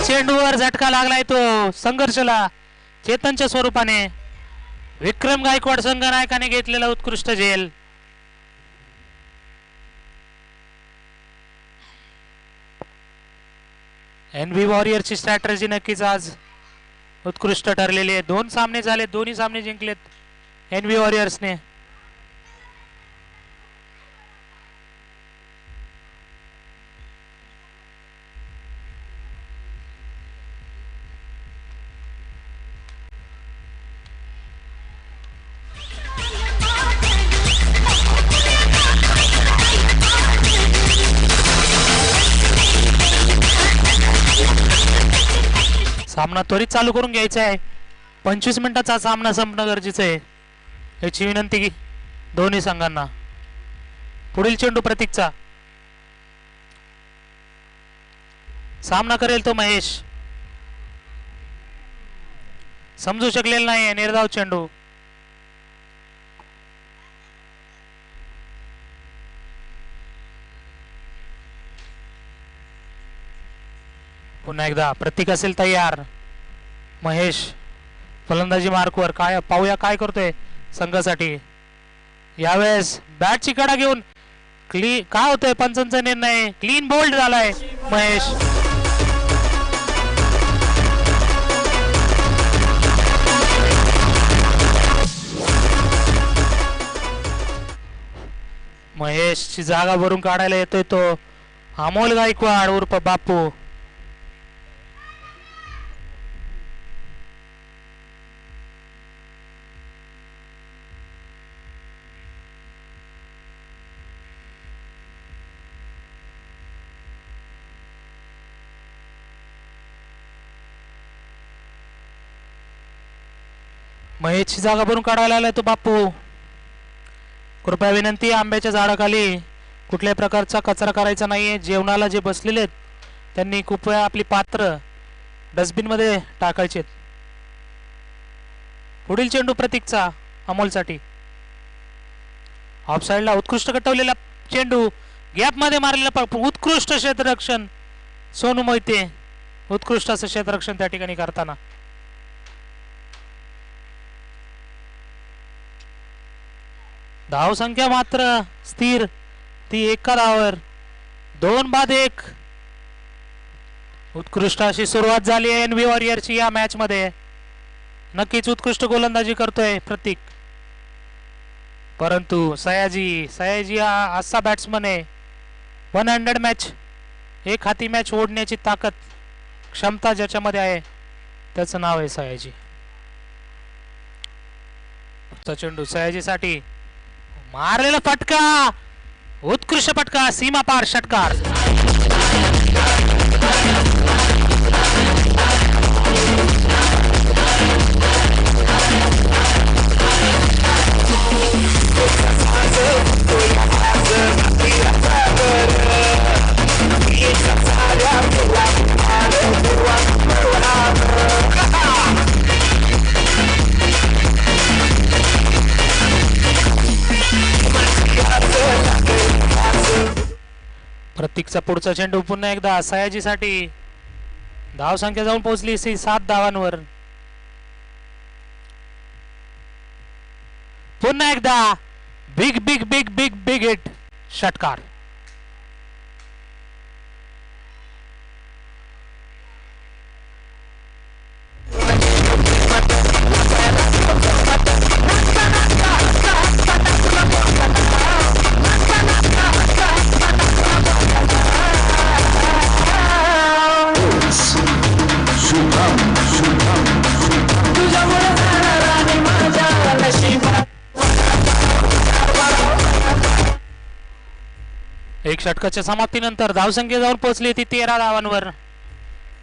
चेंडूवर झटका लागलाय तो संघर्षला चेतनच्या स्वरूपाने. विक्रम गायकवाड संघनायकाने घेतलेला उत्कृष्ट झेल. एनबी वॉरियरची स्ट्रॅटर्जी नक्कीच आज उत्कृष्ट ठरलेली आहे. 2 सामने झाले, दोन्ही सामने जिंकलेत एनबी वॉरियर्सने. सामना त्वरित चालू करून घ्यायचा आहे. 25 मिनिटाचा सामना संपणं गरजेचं आहे याची विनंती दोन्ही संघांना. पुढील चेंडू प्रतीकचा. सामना करेल तो महेश. समजू शकलेला नाही निर्धाव चेंडू. पुन्हा एकदा प्रतीक असेल तयार. महेश फलंदाजी मार्कवर. काय पाहूया काय करतोय संघासाठी. यावेळेस बॅटची कडा घेऊन काय होतंय पंचांचा निर्णय. क्लीन बोल्ड झालाय महेश. महेशची जागा भरून काढायला येतोय तो अमोल गायकवाड उर्फ बापू. महेशची जागा भरून काढायला आलाय तो बापू. कृपया विनंती, आंब्याच्या झाडाखाली कुठल्याही प्रकारचा कचरा करायचा नाहीये. जेवणाला जे बसलेले आहेत त्यांनी कृपया आपली पात्र डस्टबिन मध्ये टाकायचे. पुढील चेंडू प्रतीकचा अमोलसाठी. ऑफसाइडला उत्कृष्ट कटवलेला चेंडू. गॅप मध्ये मारलेला उत्कृष्ट क्षेत्ररक्षण सोनू मोहिते. उत्कृष्ट असं क्षेत्ररक्षण त्या ठिकाणी करताना. धाव संख्या मात्र स्थिर ती 1 धावावर. 2 बाद 1. उत्कृष्ट अशी सुरुवात झाली आहे एनबी वॉरियरची या मॅच मध्ये. नक्कीच उत्कृष्ट गोलंदाजी करतोय प्रतीक. परंतु सयाजी हा असा बॅट्समन आहे 100 मॅच एक हाती मॅच ओढण्याची ताकद क्षमता ज्याच्यामध्ये आहे त्याचं नाव आहे सयाजी. चेंडू सयाजीसाठी मारलेला फटका. उत्कृष्ट फटका सीमा पार षटकार. प्रतीकचा पुढचा चेंडू पुन्हा एकदा सयाजीसाठी. धाव संख्या जाऊन पोहोचली 7 धावांवर. पुन्हा एकदा big big big big big hit षटकार. एक षटकाच्या समाप्तीनंतर धावसंख्या जाऊन पोहोचली ती 13 धावांवर.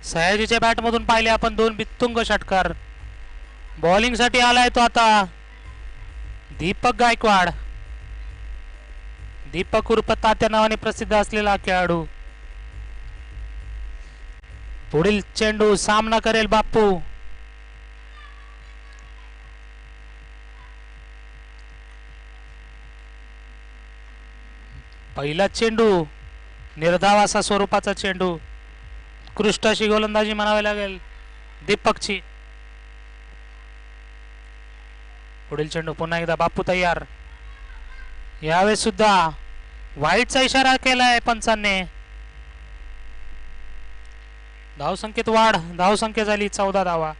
सयाजीच्या बॅट मधून पाहिले आपण 2 बित्तुंग षटकार. बॉलिंग साठी आलाय तो आता दीपक गायकवाड. दीपक उर्फ तात्या नावाने प्रसिद्ध असलेला खेळाडू. पुढील चेंडू सामना करेल बापू. पहिला चेंडू निर्धाव असा स्वरूपाचा चेंडू. उत्कृष्ट अशी गोलंदाजी म्हणावी लागेल दीपकची. पुढील चेंडू पुन्हा एकदा बापू तयार. यावेळेस सुद्धा वाईटचा इशारा केलाय पंचांनी. धावसंख्येत वाढ. धावसंख्या झाली 14 धावा.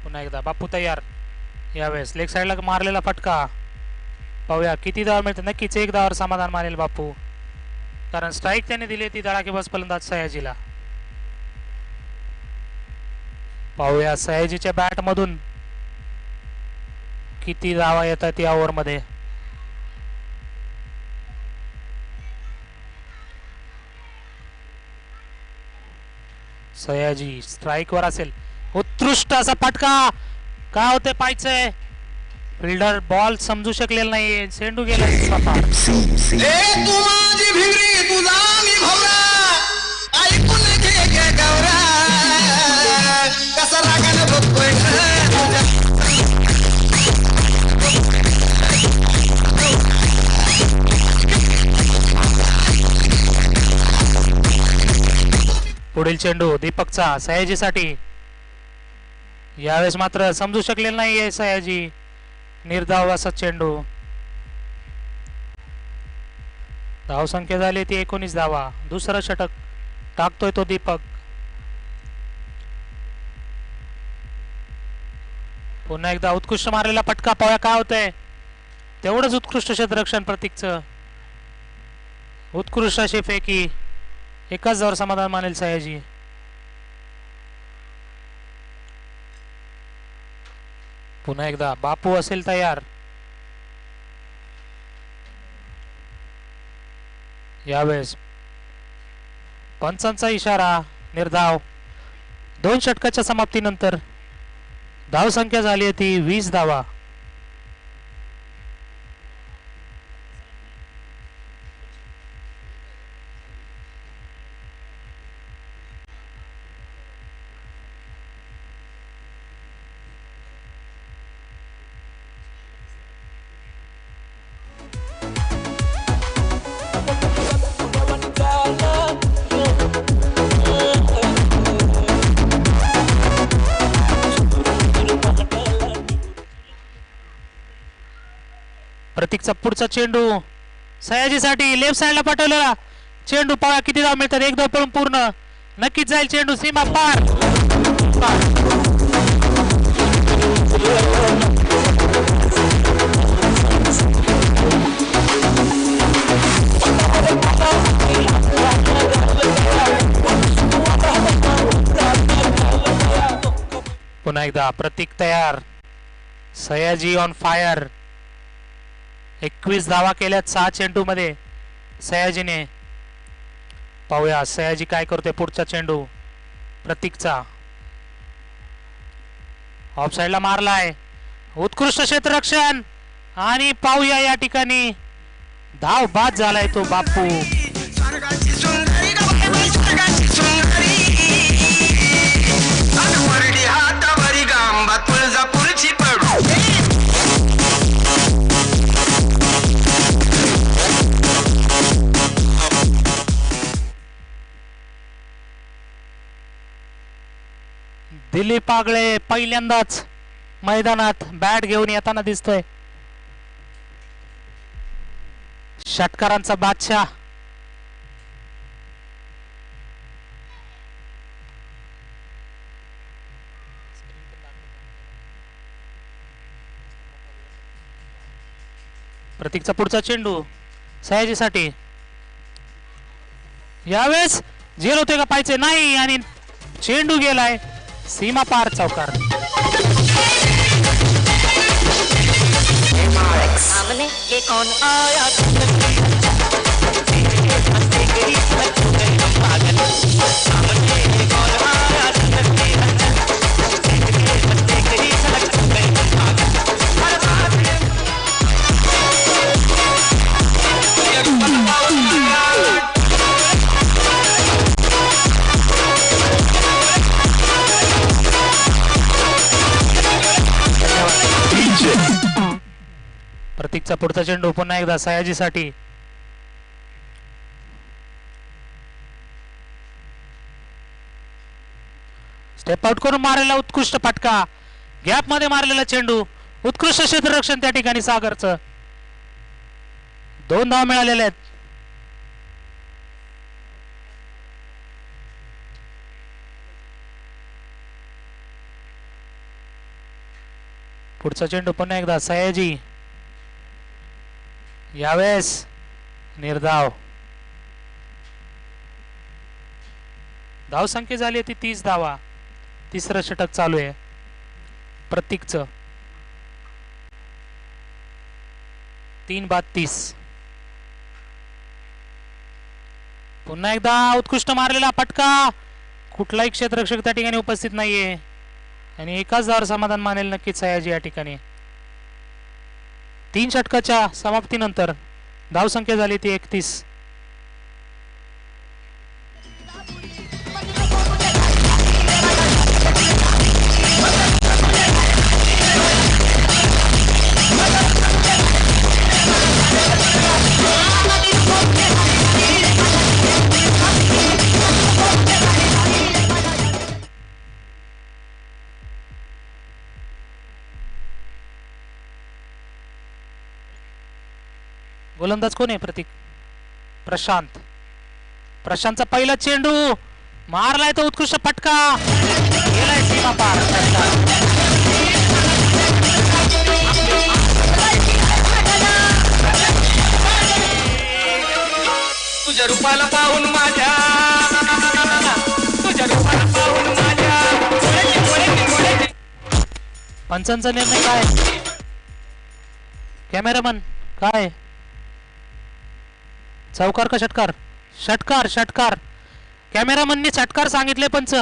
पुन्हा एकदा बापू तयार. यावेळेस लेग साइडला मारलेला फटका. पाहूया किती धावा मिळते. नक्कीच 1 धावावर समाधान मानेल बापू, कारण स्ट्राईक त्याने दिली ती धडाकेबाज फलंदाज सयाजीला. पाहूया सयाजीच्या बॅट मधून किती धावा येतात या ओव्हर मध्ये. सयाजी स्ट्राईक वर असेल. उत्कृष्ट असा फटका. काय होते पायचे. फिल्डर बॉल समजू शकलेला नाहीये. चेंडू गेला. पुढील चेंडू दीपकचा सयाजीसाठी. यावेळेस मात्र समजू शकलेला नाहीये सयाजी. निर्धाव असा चेंडू. धावसंख्या झाली ती 19 धावा. दुसरा षटक टाकतोय तो दीपक. पुन्हा एकदा उत्कृष्ट मारलेला फटका. पाहूया काय होतंय. तेवढंच उत्कृष्ट क्षेत्ररक्षण प्रतीकचं. उत्कृष्ट अशी फेकी. एकाच धावावर समाधान मानेल सयाजी. पुन्हा एकदा बापू असेल तयार. यावेळेस पंचांचा इशारा. निर्धाव. 2 षटकाच्या समाप्तीनंतर धावसंख्या झाली होती 20 धावा. प्रतीकचा पुढचा चेंडू सयाजीसाठी. लेफ्ट साइडला पाठवलेला चेंडू. पाहा किती धाव मिळतात. 1 धाव पळून पूर्ण. नक्कीच जाईल चेंडू सीमा पार. पुन्हा एकदा प्रतीक तयार. Sayaji on fire. 21 धावा केल्यात 6 चेंडू मध्ये सयाजीने. पाहूया सयाजी काय करतोय. पुढचा चेंडू प्रतीकचा. ऑफ साइडला मारलाय. उत्कृष्ट क्षेत्ररक्षण. आणि पाहूया या ठिकाणी धाव बाद झालाय तो बापू. दिलीप आगळे पहिल्यांदाच मैदानात बॅट घेऊन येताना दिसतोय. षटकारांचा बादशाह. प्रतीकचा पुढचा चेंडू सयाजीसाठी. यावेळेस झेल होते का पाहिजे नाही. आणि चेंडू गेलाय सीमा पार चौकार. सामने ये कौन आया. प्रतीकचा पुढचा चेंडू पुन्हा एकदा सयाजीसाठी. स्टेप आउट करून मारलेला उत्कृष्ट फटका, गॅप मध्ये मारलेला चेंडू, उत्कृष्ट क्षेत्ररक्षण त्या ठिकाणी सागरचं. 2 धाव मिळालेले आहेत. पुढचा चेंडू पुन्हा एकदा सयाजी, यावेळेस निर्धाव. धाव संख्या झाली ती 30 धावा. तिसरं षटक चालू आहे प्रतीकचं. 3-30. पुन्हा एकदा उत्कृष्ट मारलेला फटका, कुठलाही क्षेत्ररक्षक त्या ठिकाणी उपस्थित नाहीये आणि एकाच धावावर समाधान मानेल नक्कीच सयाजी या ठिकाणी. 3 षटकाच्या समाप्तीनंतर धाव संख्या झाली ती 31. गोलंदाज कोण आहे प्रतीक? प्रशांत. प्रशांतचा पहिला चेंडू मारलाय तो उत्कृष्ट फटका, गेलाय सीमा पार. तुझ्या रूपाला पाहून माझ्या, तुझ्या रूपाला पाहून माझ्या. पंचांचा निर्णय काय? कॅमेरामन काय? चौकार का षटकार? षटकार. षटकार. कॅमेरामननी षटकार सांगितले पंच.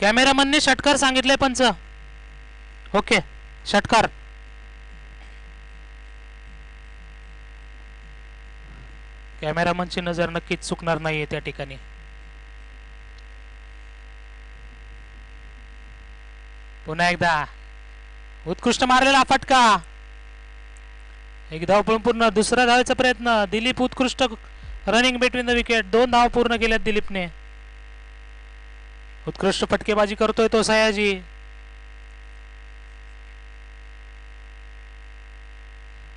कॅमेरामननी षटकार सांगितले पंच. ओके, षटकार. कॅमेरामनची नजर नक्कीच चुकणार नाहीये त्या ठिकाणी. पुन्हा एकदा उत्कृष्ट मारलेला फटका, एक धाव पूर्ण. दुसरा धावेचा प्रयत्न. दिलीप उत्कृष्ट रनिंग बिटवीन द विकेट. 2 धाव पूर्ण केल्यात दिलीपने. उत्कृष्ट फटकेबाजी करतोय तो सयाजी.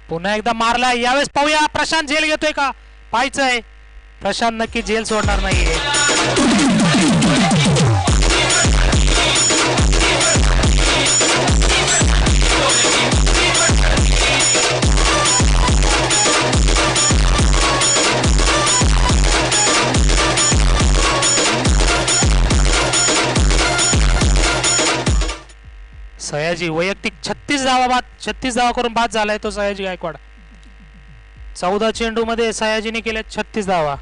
पुन्हा एकदा मारला. यावेळेस पाहूया प्रशांत झेल घेतोय का? पाहायचंय. प्रशांत नक्की झेल सोडणार नाहीये. सयाजी वैयक्तिक 36 धावा करून बाद झालाय तो सयाजी गायकवाड. 14 चेंडू मध्ये सयाजीने केल्या 36 धावा.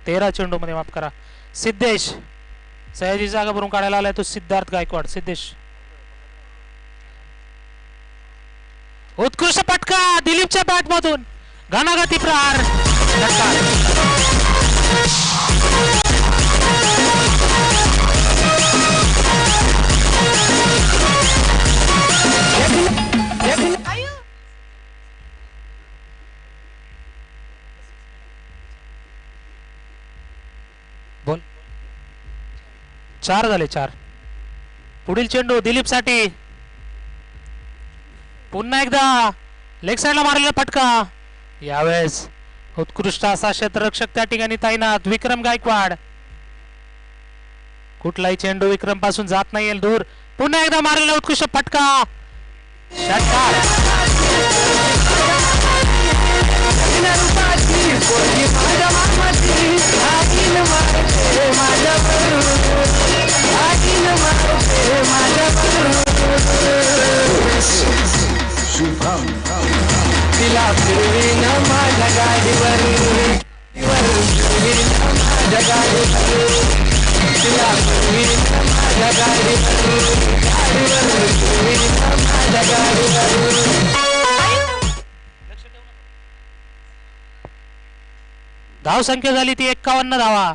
13 चेंडू मध्ये, माफ करा. सिद्धेश सयाजी जागा भरून काढायला आलाय तो सिद्धार्थ गायकवाड. सिद्धेश. उत्कृष्ट फटका दिलीपच्या बॅट मधून, घणाघाती प्रहार. बोल. 4 झाले. 4. पुढील चेंडू दिलीप साठी. पुन्हा एकदा लेग साइडला मारलेला फटका. यावेळेस उत्कृष्ट असा क्षेत्ररक्षक त्या ठिकाणी तैनात विक्रम गायकवाड. कुठलाही चेंडू विक्रम पासून जात नाही दूर. पुन्हा एकदा मारलेला उत्कृष्ट फटका. षटकार. शुभम तिला फिरवीन माझ्या गाडीवर, माझ्या गाडीवर, तिला फिरवीन माझ्या गाडीवर, माझ्या गाडीवर. धाव संख्या झाली ती 51 धावा.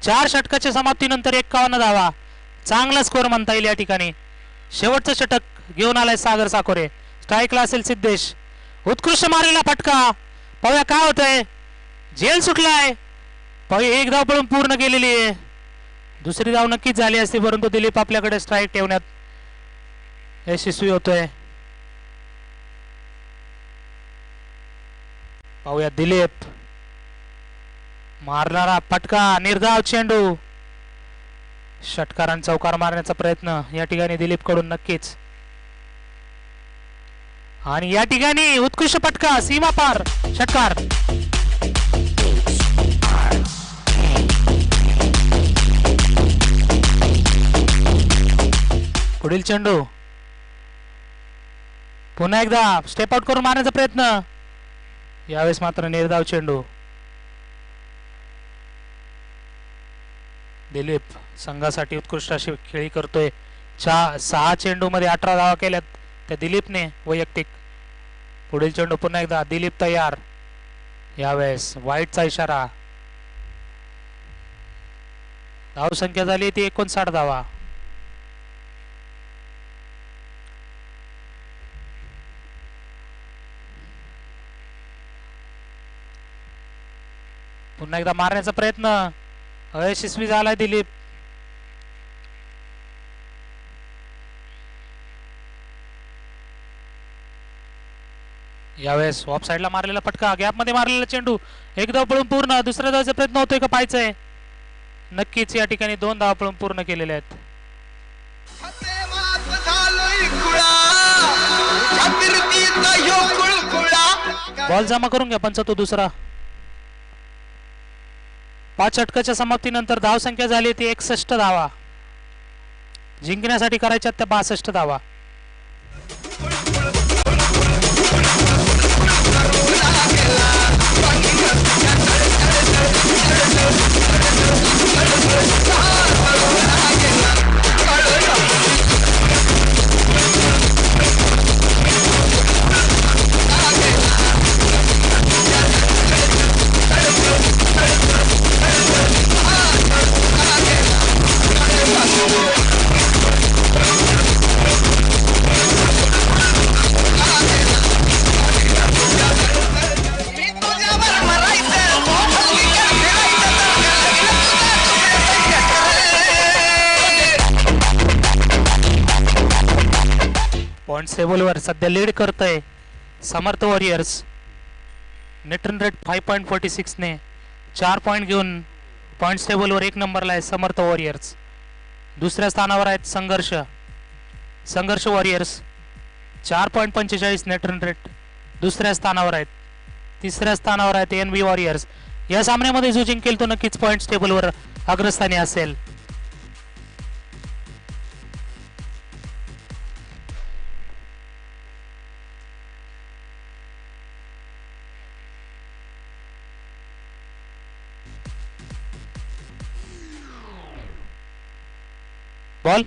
4 षटकाच्या समाप्तीनंतर 51 धावा. चांगला स्कोर म्हणता येईल या ठिकाणी. शेवटचं षटक घेऊन आलाय सागर साकोरे. स्ट्राईकला असेल सिद्धेश. उत्कृष्ट मारलेला फटका. पाहूया काय होतंय. झेल सुटलाय एक धाव पळून पूर्ण केलेली आहे. दुसरी धाव नक्कीच झाली असती परंतु दिलीप आपल्याकडे स्ट्राईक ठेवण्यात यशस्वी होतोय. पाहूया दिलीप मारणारा फटका निर्धाव चेंडू. षटकारांचा चौकार मारण्याचा प्रयत्न या ठिकाणी दिलीप कडून नक्कीच. आणि या ठिकाणी उत्कृष्ट फटका सीमा पार षटकार. पुढील चेंडू पुन्हा एकदा स्टेप आउट करून मारण्याचा प्रयत्न. यावेळेस मात्र निर्धाव चेंडू. दिलीप संघासाठी उत्कृष्ट अशी खेळी करतोय. 6 चेंडू मध्ये 18 धावा केल्यात त्या दिलीपने वैयक्तिक. पुढील चेंडू पुन्हा एकदा दिलीप तयार. यावेळेस वाईटचा इशारा. धावसंख्या झाली ती 59 धावा. पुन्हा एकदा मारण्याचा प्रयत्न अयशस्वी झालाय दिलीप. यावेळेस ऑफ साइडला मारलेला फटका गॅप मध्ये मारलेला चेंडू. एक धाव पळून पूर्ण. दुसऱ्या धावचा प्रयत्न होतोय का पाहायचंय. नक्कीच या ठिकाणी 2 धावा पळून पूर्ण केलेल्या आहेत. बॉल जमा करून घ्या पंच तो दुसरा. 5 षटकाच्या समाप्तीनंतर धावसंख्या झाली ती 61 धावा. जिंकण्यासाठी करायच्या त्या 62 धावा. पॉइंट टेबलवर सध्या लीड करतोय समर्थ वॉरियर्स. नेट रन रेट 5.46 ने 4 पॉइंट घेऊन पॉइंट टेबलवर 1 नंबरला आहे समर्थ वॉरियर्स. दुसऱ्या स्थानावर आहेत संघर्ष वॉरियर्स 4.45 नेट रन रेट दुसऱ्या स्थानावर आहेत. तिसऱ्या स्थानावर आहेत एनबी वॉरियर्स. या सामन्यामध्ये जो जिंकेल तो नक्कीच पॉइंट टेबलवर अग्रस्थानी असेल. बॉल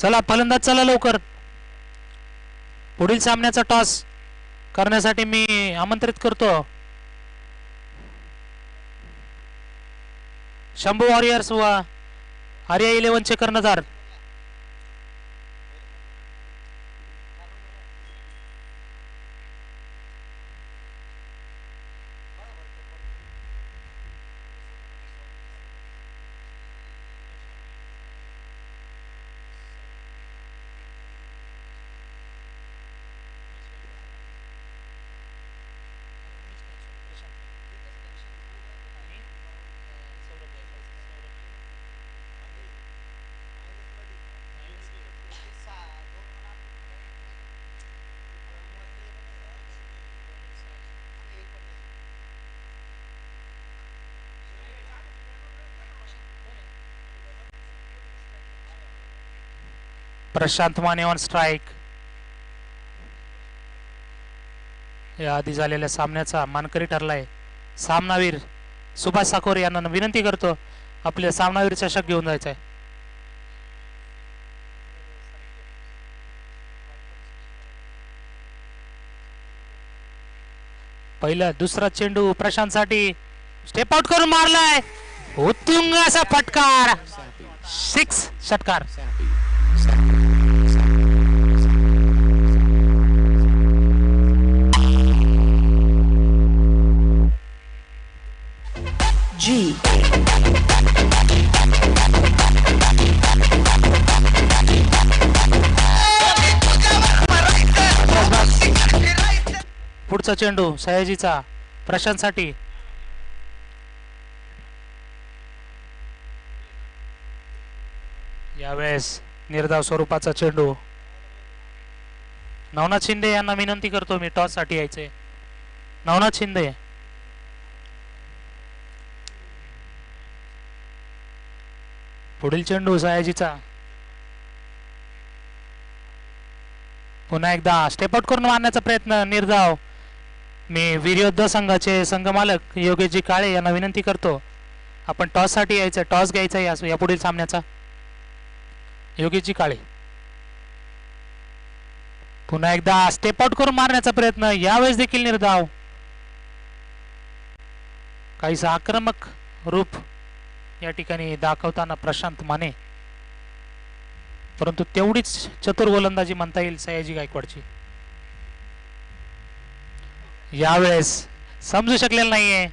चला फलंदाज चला लवकर. पुढील सामन्याचा टॉस करण्यासाठी मी आमंत्रित करतो शंभू वॉरियर्स व आर्या 11 चे कर्णधार. Prashant Mane on strike. या आधी झालेल्या सामन्याचा मानकरी ठरलाय सामनावीर सुभाष साकोरे यांना विनंती करतो आपल्या सामनावीर चषक घेऊन जायचा आहे. पहिला दुसरा चेंडू प्रशांत साठी स्टेप आउट करून मारलाय. उत्तुंग असा फटकार 6 षटकार. स्वरूपचा चेंडू सयाजीचा प्रशांतसाठी. यावेळेस निर्धाव स्वरूपाचा चेंडू. नवनाथ शिंदे यांना विनंती करतो मी टॉस साठी यायचे. नवनाथ शिंदे. पुढील चेंडू सयाजीचा. पुन्हा एकदा स्टेप आउट करून मारण्याचा प्रयत्न निर्धाव. मी विरोधी संघाचे संघमालक योगेशजी काळे यांना विनंती करतो आपण टॉस साठी यायचं. टॉस घ्यायचा या पुढील सामन्याचा. योगेशजी काळे. पुन्हा एकदा स्टेप आउट करून मारण्याचा प्रयत्न. यावेळेस देखील निर्धाव. काहीसा आक्रमक रूप या ठिकाणी दाखवताना प्रशांत माने, परंतु तेवढीच चतुर गोलंदाजी म्हणता येईल सयाजी गायकवाडची. यावेळेस समजू शकलेला नाहीये.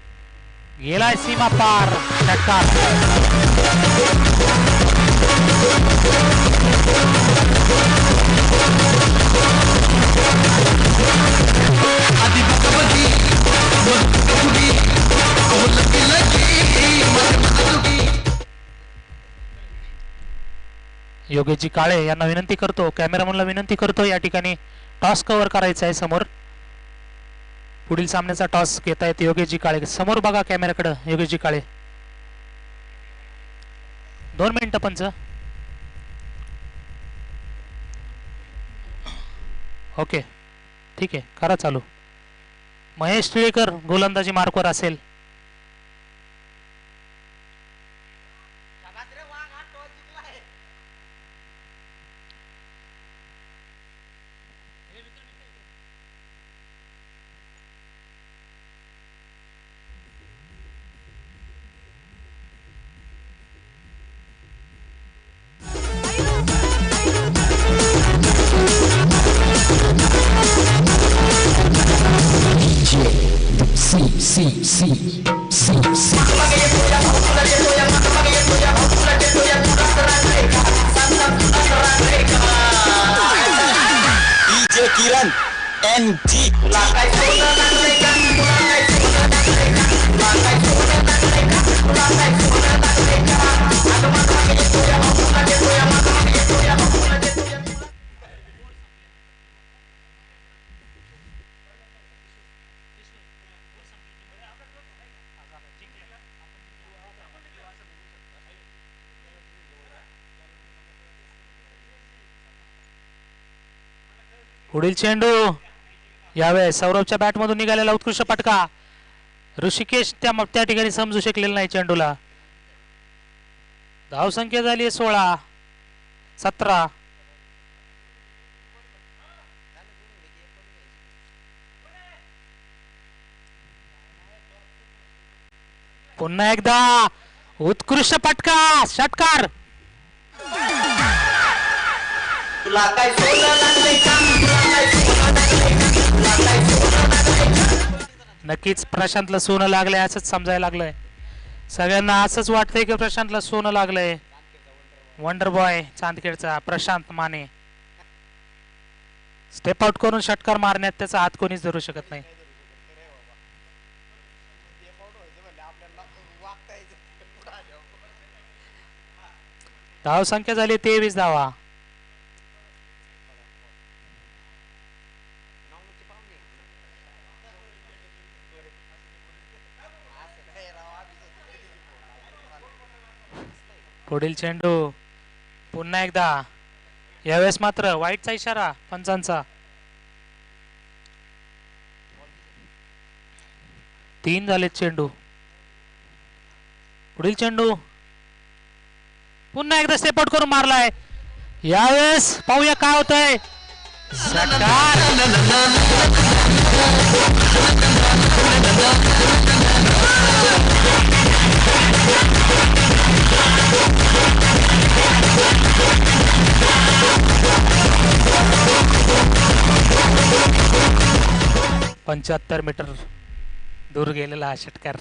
गेलाय सीमा पार. षटकार. योगेशजी काळे यांना विनंती करतो, कॅमेरामनला विनंती करतो या ठिकाणी टॉस कव्हर करायचा आहे समोर. पुढील सामन्याचा टॉस घेतायत योगेशजी काळे. समोर बघा कॅमेराकडे योगेशजी काळे. 2 मिनिटं पंच. ओके ठीक आहे करा चालू. महेश टिळेकर गोलंदाजी मार्कवर असेल. किरण NG पुढील चेंडू. यावेळेस सौरभच्या बॅट मधून निघालेला उत्कृष्ट फटका. ऋषिकेश त्या ठिकाणी समजू शकलेला नाही चेंडूला. धावसंख्या झाली 16 17. पुन्हा एकदा उत्कृष्ट फटका. षटकार. नक्कीच प्रशांतला सोनं लागलंय असंच समजायला लागलंय. सगळ्यांना असंच वाटतंय की प्रशांतला सोनं लागलंय. वंडर बॉय चांदखेडचा प्रशांत माने स्टेप आउट करून षटकार मारण्यात त्याचा हात कोणीच धरू शकत नाही. धाव संख्या झाली 23 धावा. पुढील चेंडू. पुन्हा एकदा. यावेळेस मात्र वाईटचा इशारा पंचांचा. 3 झाले चेंडू. पुढील चेंडू. पुन्हा एकदा स्टेप आउट करून मारलाय. यावेळेस पाहूया काय होतंय. षटकार. 75 मीटर दूर गेलेला हा षटकार.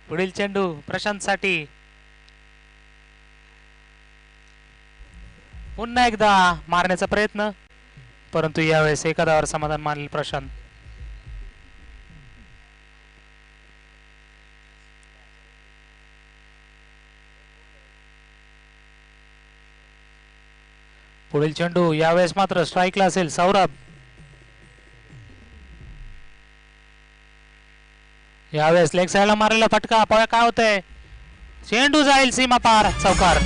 पुढील चेंडू प्रशांत साठी. पुन्हा एकदा मारण्याचा प्रयत्न, परंतु यावेळेस एका धावावर समाधान मानले प्रशांत. पुढील चेंडू यावेळेस मात्र स्ट्राईकला असेल सौरभ. यावेळेस लेग साईडला मारलेला फटका. पाहूया काय होतंय. चेंडू जाईल सीमा पार चौकार.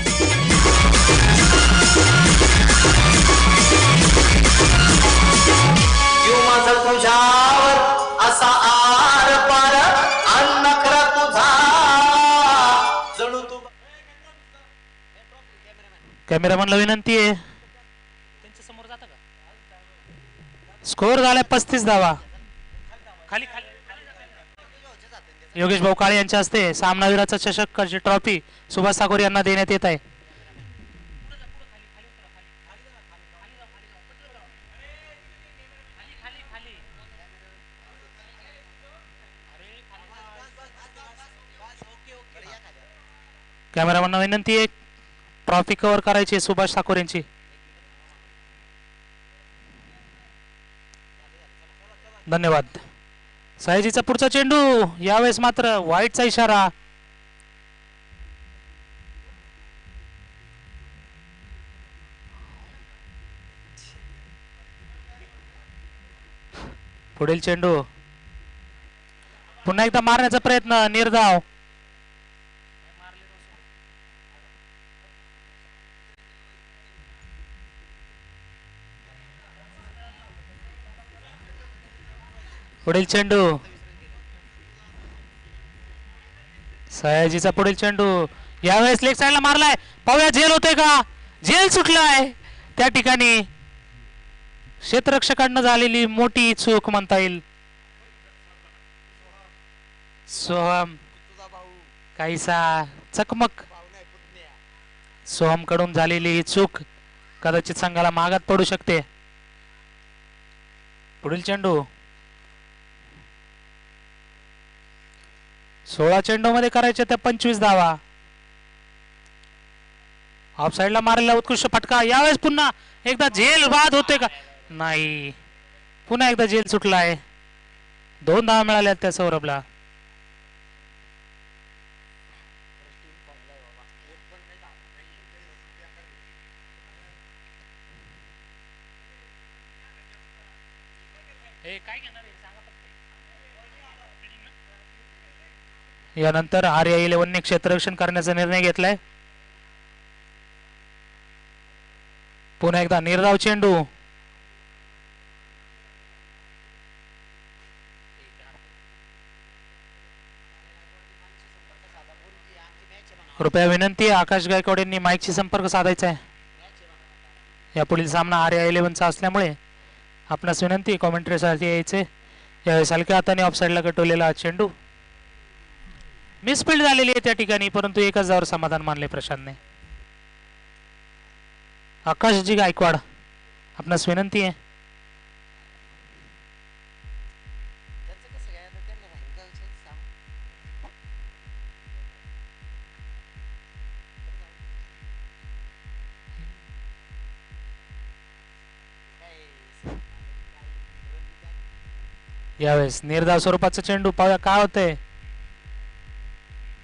माझा तुझ्यावर असा आर पार नखरा तुझा जणू तू. कॅमेरामॅनला विनंती आहे. स्कोर झालाय 35 धावा. खाली खाली योगेश भाऊ काळे यांच्या हस्ते सामनावीराचा चषक ट्रॉफी सुभाष ठाकूर यांना देण्यात येत आहे. कॅमेरामॅनना विनंती आहे ट्रॉफी कव्हर करायची सुभाष ठाकूर यांची. धन्यवाद. सयाजीचा पुढचा चेंडू यावेळेस मात्र वाईटचा इशारा. पुढील चेंडू पुन्हा एकदा मारण्याचा प्रयत्न. निर्धाव. पुढील चेंडू सयाजीचा पुढील चेंडू यावेळेस लेग साइडला मारलाय. पाहूया झेल होते का. झेल सुटलाय. त्या ठिकाणी क्षेत्ररक्षकांना झालेली मोठी चूक म्हणता येईल. सोहम काहीसा चकमक. सोहम कडून झालेली ही चूक कदाचित संघाला मागात पडू शकते. पुढील चेंडू 16 चेंडू मध्ये करायचे त्या 25 धावा. ऑफ साइडला मारलेला उत्कृष्ट फटका. यावेळेस पुन्हा एकदा झेल बाद होते का नाही. पुन्हा एकदा झेल सुटलाय. 2 धावा मिळाल्या त्या सौरभला. यानंतर RI11 क्षेत्ररक्षण करण्याचा निर्णय घेतलाय. पुन्हा एकदा निर्धाव चेंडू. कृपया विनंती आकाश गायकवाड यांनी माईकशी संपर्क साधायचा आहे. यापुढील सामना RI11 चा असल्यामुळे आपणास विनंती कॉमेंट्रीसाठी यायचे. यावेळेस हलक्या हाताने ऑफसाईडला कटवलेला चेंडू. मिसफिल्ड झालेली आहे त्या ठिकाणी परंतु एकच धावावर समाधान मानले प्रशांतने. आकाशजी गायकवाड आपणास विनंती आहे. यावेळेस निर्धाव स्वरूपाचा चेंडू. पाहूया काय होतंय.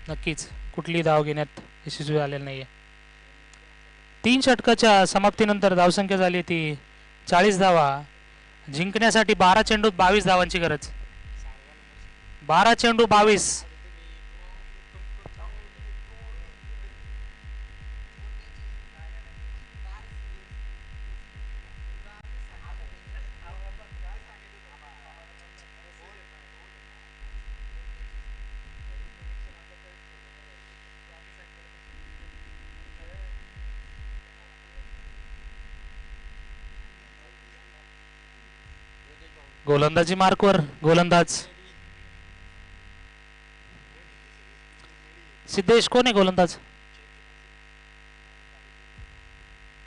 नक्कीच कुठली धाव घेण्यात यशस्वी झालेला नाहीये. 3 षटकाच्या समाप्तीनंतर धावसंख्या झाली ती 40 धावा. जिंकण्यासाठी 12 चेंडूत 22 धावांची गरज. 12 चेंडू 22. गोलंदाजी मार्कवर गोलंदाज सिद्धेश. कोण आहे गोलंदाज.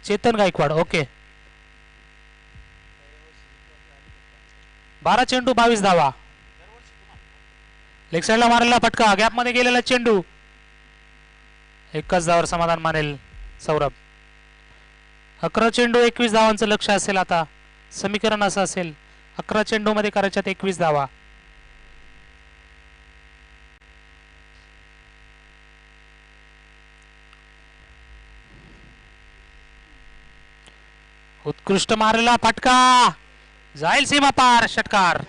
चेतन गायकवाड. ओके. 12 चेंडू 22 धावा. लेग साइडला मारलेला फटका. गॅप मध्ये गेलेला चेंडू. एकच धावावर समाधान मानेल सौरभ. 11 चेंडू 21 धावांचं लक्ष असेल. आता समीकरण असं असेल 11 चेंडू मध्ये करायच्यात 21 धावा. उत्कृष्ट मारलेला फटका जाईल सीमा पार. षटकार.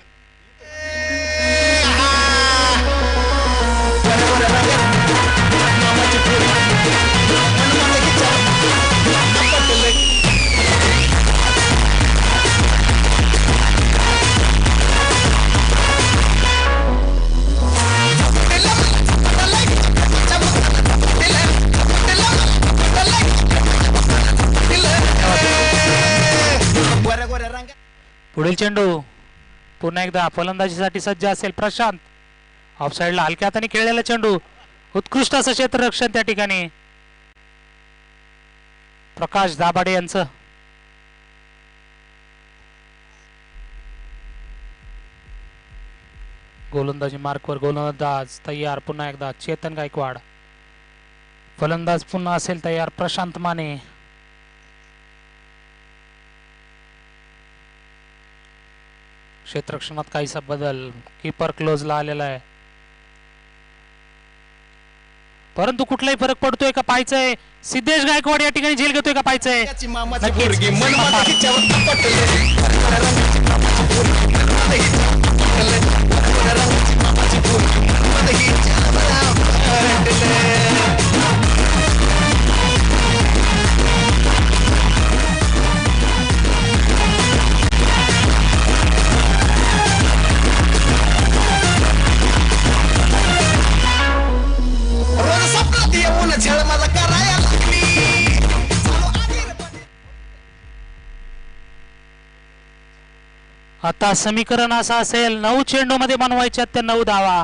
पुढील चेंडू पुन्हा एकदा फलंदाजीसाठी सज्ज असेल प्रशांत. ऑफसाईडला हलक्या हाताने खेळलेला चेंडू. उत्कृष्ट असं क्षेत्ररक्षण त्या ठिकाणी प्रकाश दाभाडे यांचं. गोलंदाजी मार्कवर गोलंदाज तयार. पुन्हा एकदा चेतन गायकवाड. फलंदाज पुन्हा असेल तयार प्रशांत माने. क्षेत्ररक्षणात काहीसा बदल. कीपर क्लोजला आलेला आहे परंतु कुठलाही फरक पडतोय का पाहायचंय. सिद्धेश गायकवाड या ठिकाणी झेल घेतोय का पाहायचंय. आता समीकरण असं असेल 9 चेंडू मध्ये बनवायच्या त्या 9 धावा.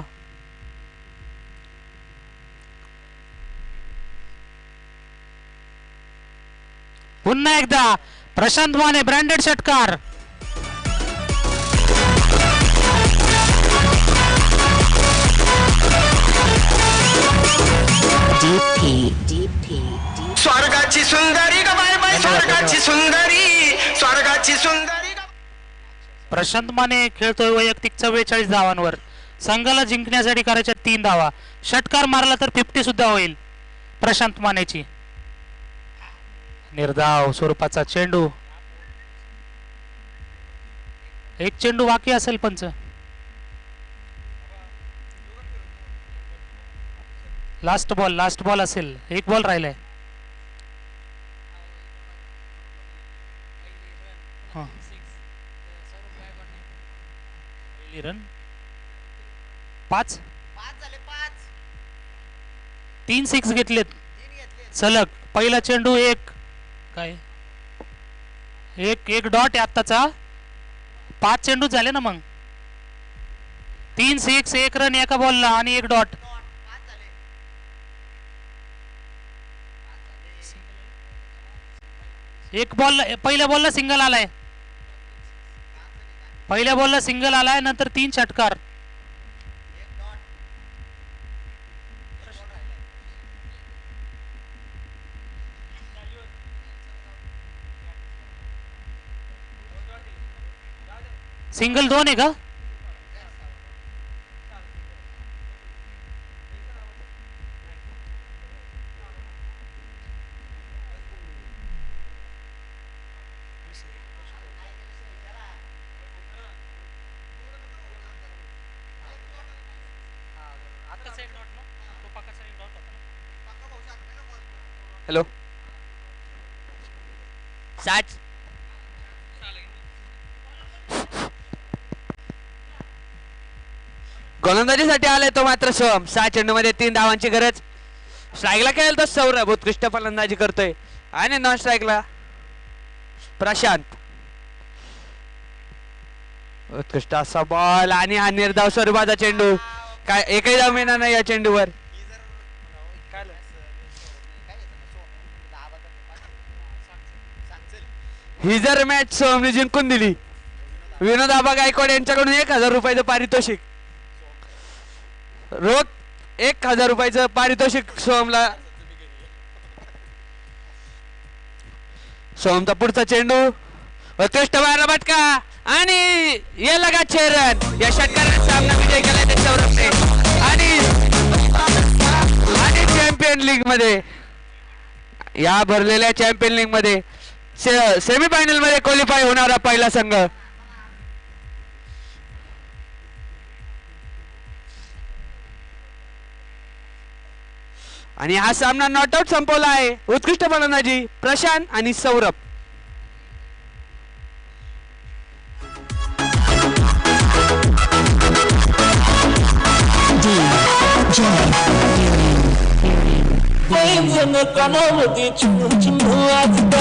पुन्हा एकदा प्रशांत माने ब्रँडेड षटकार. स्वर्गाची सुंदरी ग बाय बाय स्वर्गाची सुंदरी स्वर्गाची सुंदरी. प्रशांत माने खेळतोय वैयक्तिक 44 धावांवर. संघाला जिंकण्यासाठी करायच्या 3 धावा. षटकार मारला तर 50 सुद्धा होईल प्रशांत मानेची. निर्धाव स्वरूपाचा चेंडू. एक चेंडू बाकी असेल पंच. लास्ट बॉल असेल. एक बॉल राहिलाय. रन 5 3 6 घेतलेत सलग. पहिला चेंडू एक काय एक डॉट आहे आत्ताचा. 5 चेंडू झाले ना मग. 3 6 1 रन एका बॉलला आणि 1 डॉट. एक बॉल पहिल्या बॉलला सिंगल आलाय. पहिल्या बॉलला सिंगल आलाय नंतर 3 षटकार. सिंगल 2 आहे का. हॅलो 60 गोलंदाजीसाठी आलाय तो मात्र सोम. 6 चेंडू मध्ये 3 धावांची गरज. स्ट्राईकला खेळेल तो सौरभ उत्कृष्ट फलंदाजी करतोय आणि नॉन स्ट्राईकला प्रशांत. उत्कृष्ट असा बॉल आणि हा निर्धाव स्वरूपाचा चेंडू. काय एकही धाव मिळणार नाही या चेंडूवर. ही जर मॅच सोमने जिंकून दिली विनोद आबा गायकवाड यांच्याकडून 1000 रुपयाचं पारितोषिक. रोख 1000 रुपयाचं पारितोषिक सोमला. सोमचा पुढचा चेंडू उत्कृष्ट मारला फटका आणि ये लगा 6 रन. या षटकाराने सामना विजय केला त्या सौरभने. आणि चॅम्पियन लीग मध्ये या भरलेल्या चॅम्पियन लीग मध्ये सेमीफायनल मध्ये क्वालिफाय होणारा पहिला संघ. आणि हा सामना नॉटआउट संपवला आहे. उत्कृष्ट फलंदाजी प्रशांत आणि सौरभ. कानामध्ये चिमू चिमू वाजत